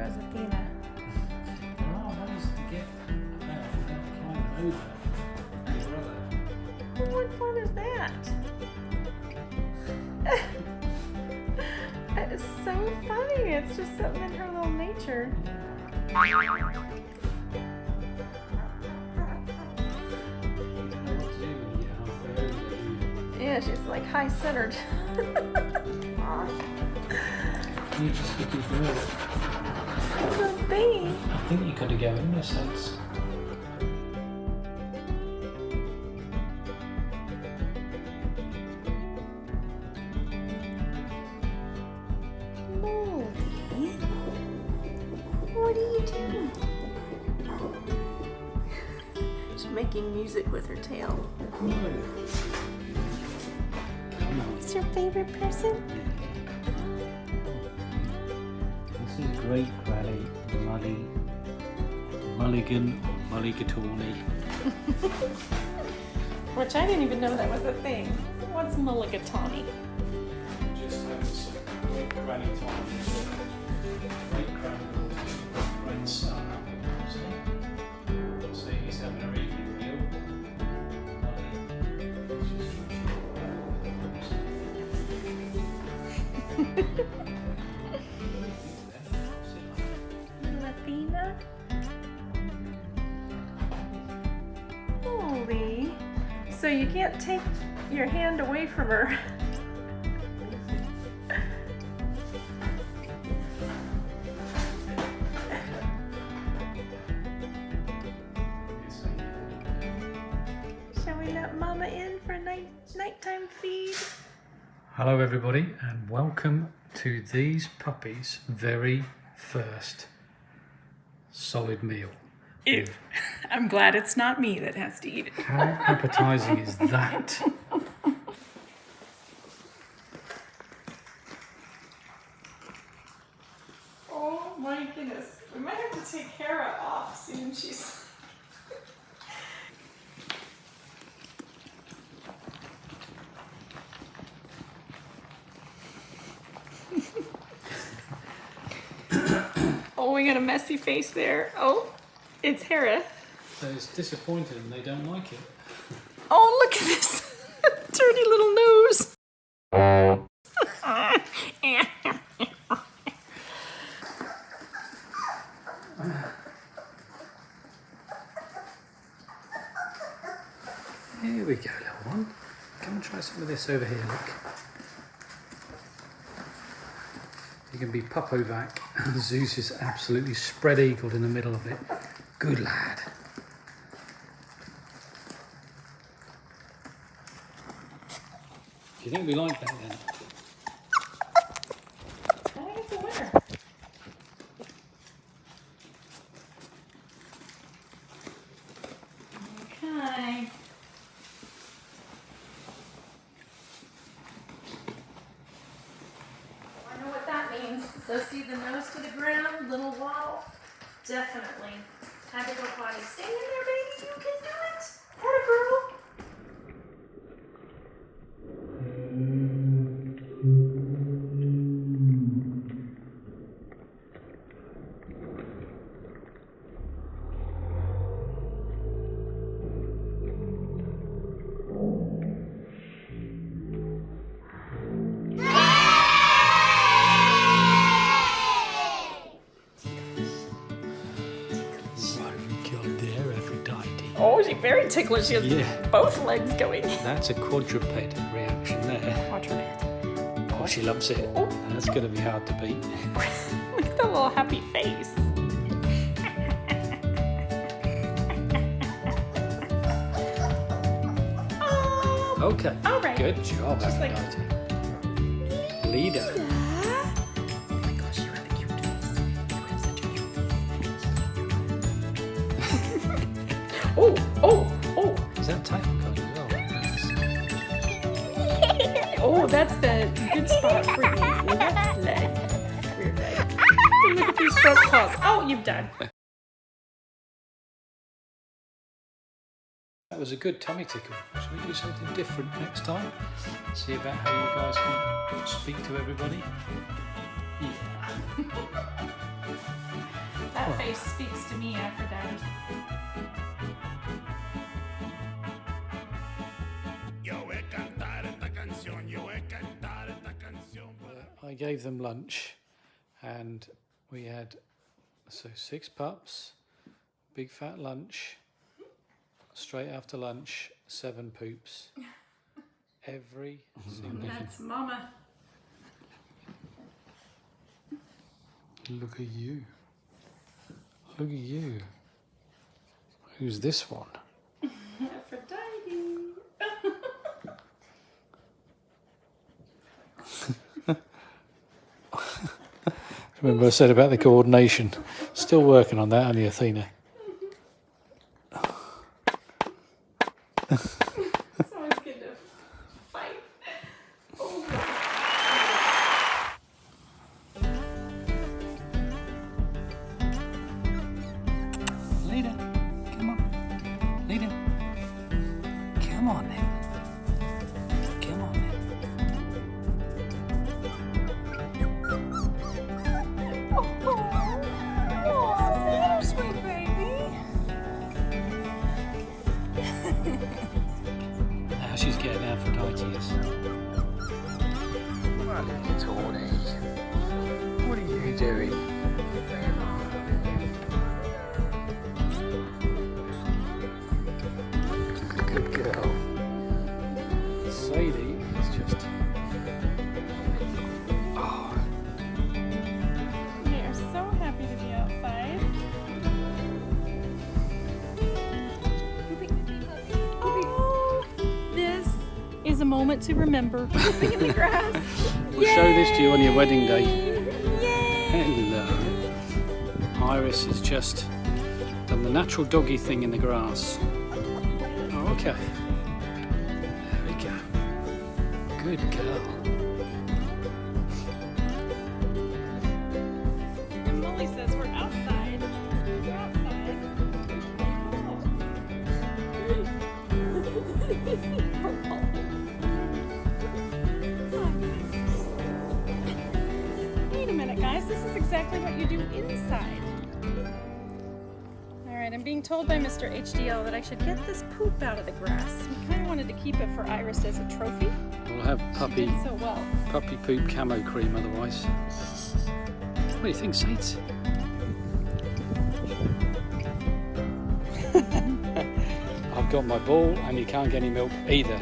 as Athena. There are ways to get about without climbing over your brother. What fun is that? That is so funny. It's just something in her little nature. Yeah, she's like high-centered. You're just looking for it. It's a bee. I think you got to go in this sense. Molly, what are you doing? She's making music with her tail. What's your favorite person? This is Great Granny Mulligan or Mulligatawny. Which I didn't even know that was a thing. What's mulligatawny? Just have some Great Granny time. Great Granny, great son. So he's having a really good meal. Athena? Holy. So you can't take your hand away from her. Shall we let Mama in for a nighttime feed? Hello everybody and welcome to these puppies' very first solid meal. Ew. I'm glad it's not me that has to eat it. How appetizing is that? Oh my goodness. We might have to take Hera off soon. She's... Oh, we got a messy face there. Oh, it's Hera. So it's disappointed and they don't like it. Oh, look at this dirty little nose. Here we go, little one. Come and try some of this over here, look. You can be Pupovac. Zeus is absolutely spread-eagled in the middle of it. Good lad. Do you think we like that then? I think it's a winner. Okay. I know what that means. So see the nose to the ground, little waddle. Definitely. Time to go potty. Stay in there, baby. You can do it. Atta girl. Oh, she's very ticklish. She has both legs going. That's a quadruped reaction there. Quadruped. Oh, she loves it. Oh. That's going to be hard to beat. Look at that little happy face. Okay. All right. Good job, Just like- Aphrodite. Leda. Oh my gosh, you have a cute face. You have such a cute face. Oh. Is that tail cone as well? Nice. Oh, that's the good spot for your left leg. Rear leg. Hey, look at these front paws. Oh, you've done. That was a good tummy tickle. Should we do something different next time? See about how you guys can speak to everybody? That face speaks to me, Aphrodite. I gave them lunch, and we had 6 pups, big fat lunch, straight after lunch 7 poops. Every single. That's Mama. Look at you. Look at you. Who's this one? Aphrodite. Remember I said about the coordination. Still working on that, aren't you, Athena? It's always good to fight. Oh. Leda, come on. Leda. Come on then. Come on then. Oh, sweet baby. Now she's getting Aphrodite is. Well, little Tawny. What are you doing? Good girl. Sadie is just... Oh, They are so happy to be outside. Oh, this is a moment to remember. Pooping in the grass. we'll show this to you on your wedding day. Yay! Hello. Iris has just done the natural doggy thing in the grass. Oh, okay. There we go. Good girl. And Molly says we're outside. We're outside. Wait a minute, guys. This is exactly what you do inside. Alright, I'm being told by Mr. HDL that I should get this poop out of the grass. We kind of wanted to keep it for Iris as a trophy. We'll have She did so well. puppy poop camo cream otherwise. What do you think, Sates? I've got my ball and you can't get any milk either.